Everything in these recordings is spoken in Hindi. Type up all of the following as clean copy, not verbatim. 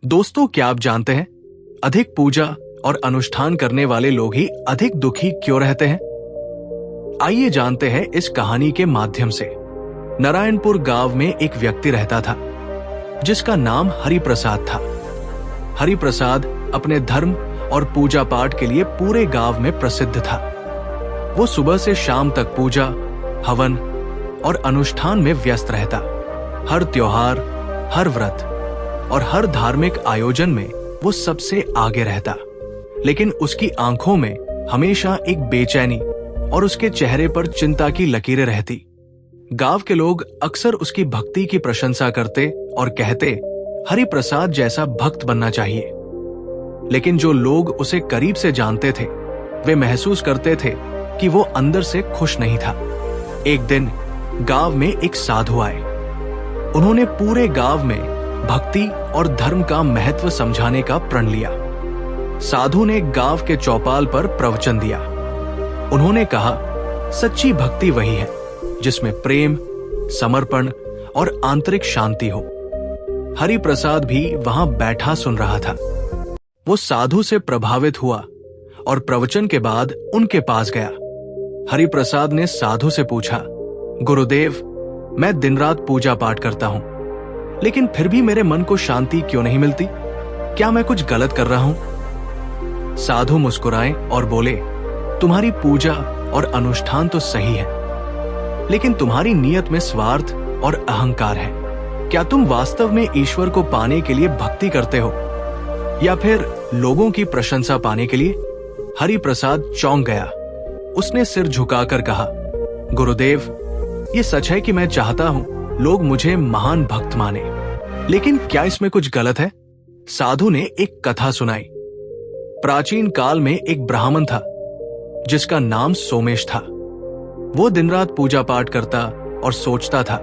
दोस्तों, क्या आप जानते हैं अधिक पूजा और अनुष्ठान करने वाले लोग ही अधिक दुखी क्यों रहते हैं? आइए जानते हैं इस कहानी के माध्यम से। नारायणपुर गांव में एक व्यक्ति रहता था जिसका नाम हरिप्रसाद था। हरिप्रसाद अपने धर्म और पूजा पाठ के लिए पूरे गांव में प्रसिद्ध था। वो सुबह से शाम तक पूजा, हवन और अनुष्ठान में व्यस्त रहता। हर त्योहार, हर व्रत और हर धार्मिक आयोजन में वो सबसे आगे रहता। लेकिन उसकी आंखों में हमेशा एक बेचैनी और उसके चेहरे पर चिंता की लकीरें रहती। गांव के लोग अक्सर उसकी भक्ति की प्रशंसा करते और कहते, हरिप्रसाद जैसा भक्त बनना चाहिए। लेकिन जो लोग उसे करीब से जानते थे, वे महसूस करते थे कि वो अंदर से खुश नहीं था। एक दिन गांव में एक साधु आए। उन्होंने पूरे गांव में भक्ति और धर्म का महत्व समझाने का प्रण लिया। साधु ने गांव के चौपाल पर प्रवचन दिया। उन्होंने कहा, सच्ची भक्ति वही है जिसमें प्रेम, समर्पण और आंतरिक शांति हो। हरिप्रसाद भी वहां बैठा सुन रहा था। वो साधु से प्रभावित हुआ और प्रवचन के बाद उनके पास गया। हरिप्रसाद ने साधु से पूछा, गुरुदेव, मैं दिन रात पूजा पाठ करता हूं, लेकिन फिर भी मेरे मन को शांति क्यों नहीं मिलती? क्या मैं कुछ गलत कर रहा हूं? साधु मुस्कुराए और बोले, तुम्हारी पूजा और अनुष्ठान तो सही है, लेकिन तुम्हारी नीयत में स्वार्थ और अहंकार है। क्या तुम वास्तव में ईश्वर को पाने के लिए भक्ति करते हो या फिर लोगों की प्रशंसा पाने के लिए? हरिप्रसाद चौंक गया। उसने सिर झुकाकर कहा, गुरुदेव, ये सच है कि मैं चाहता हूं लोग मुझे महान भक्त माने, लेकिन क्या इसमें कुछ गलत है? साधु ने एक कथा सुनाई। प्राचीन काल में एक ब्राह्मण था जिसका नाम सोमेश था। वो दिन रात पूजा पाठ करता और सोचता था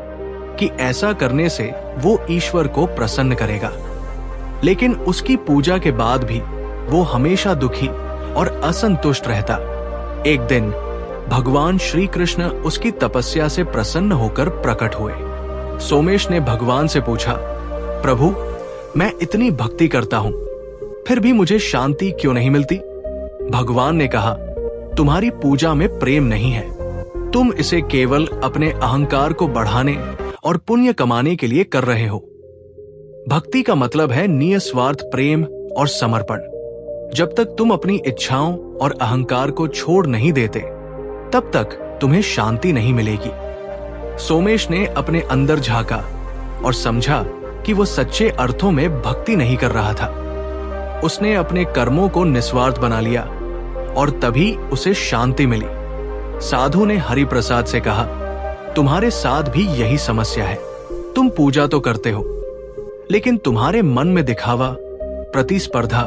कि ऐसा करने से वो ईश्वर को प्रसन्न करेगा। लेकिन उसकी पूजा के बाद भी वो हमेशा दुखी और असंतुष्ट रहता। एक दिन भगवान श्री कृष्ण उसकी तपस्या से प्रसन्न होकर प्रकट हुए। सोमेश ने भगवान से पूछा, प्रभु, मैं इतनी भक्ति करता हूं, फिर भी मुझे शांति क्यों नहीं मिलती? भगवान ने कहा, तुम्हारी पूजा में प्रेम नहीं है। तुम इसे केवल अपने अहंकार को बढ़ाने और पुण्य कमाने के लिए कर रहे हो। भक्ति का मतलब है निस्वार्थ प्रेम और समर्पण। जब तक तुम अपनी इच्छाओं और अहंकार को छोड़ नहीं देते, तब तक तुम्हें शांति नहीं मिलेगी। सोमेश ने अपने अंदर झांका और समझा कि वो सच्चे अर्थों में भक्ति नहीं कर रहा था। उसने अपने कर्मों को निस्वार्थ बना लिया और तभी उसे शांति मिली। साधु ने हरिप्रसाद से कहा, तुम्हारे साथ भी यही समस्या है। तुम पूजा तो करते हो, लेकिन तुम्हारे मन में दिखावा, प्रतिस्पर्धा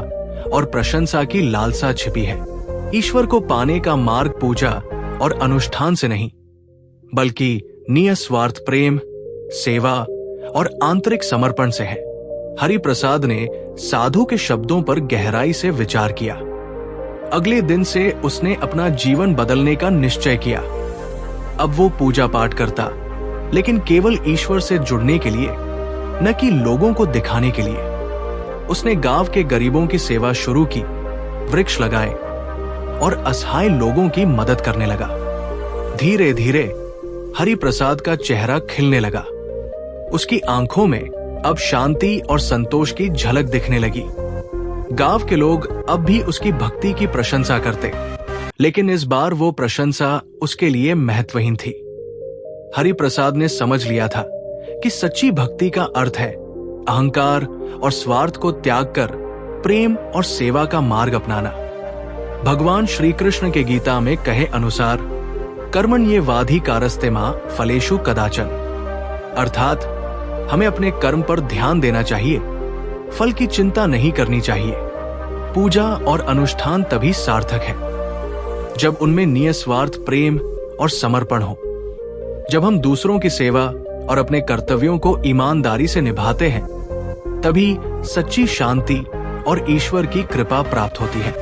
और प्रशंसा की लालसा छिपी है। ईश्वर को पाने का मार्ग पूजा और अनुष्ठान से नहीं, बल्कि निस्वार्थ प्रेम, सेवा और आंतरिक समर्पण से है। हरिप्रसाद ने साधु के शब्दों पर गहराई से विचार किया। अगले दिन से उसने अपना जीवन बदलने का निश्चय किया। अब वो पूजा पाठ करता, लेकिन केवल ईश्वर से जुड़ने के लिए, न कि लोगों को दिखाने के लिए। उसने गांव के गरीबों की सेवा शुरू की, वृक्ष लगाए और असहाय लोगों की मदद करने लगा। धीरे धीरे हरिप्रसाद का चेहरा खिलने लगा। उसकी आंखों में अब शांति और संतोष की झलक दिखने लगी। गांव के लोग अब भी उसकी भक्ति की प्रशंसा करते, लेकिन इस बार वो प्रशंसा उसके लिए महत्वहीन थी। हरिप्रसाद ने समझ लिया था कि सच्ची भक्ति का अर्थ है अहंकार और स्वार्थ को त्याग कर प्रेम और सेवा का मार्ग अपनाना। भगवान श्री कृष्ण के गीता में कहे अनुसार, कर्मण्येवाधिकारस्ते मा फलेषु कदाचन, अर्थात हमें अपने कर्म पर ध्यान देना चाहिए, फल की चिंता नहीं करनी चाहिए। पूजा और अनुष्ठान तभी सार्थक है जब उनमें निस्वार्थ प्रेम और समर्पण हो। जब हम दूसरों की सेवा और अपने कर्तव्यों को ईमानदारी से निभाते हैं, तभी सच्ची शांति और ईश्वर की कृपा प्राप्त होती है।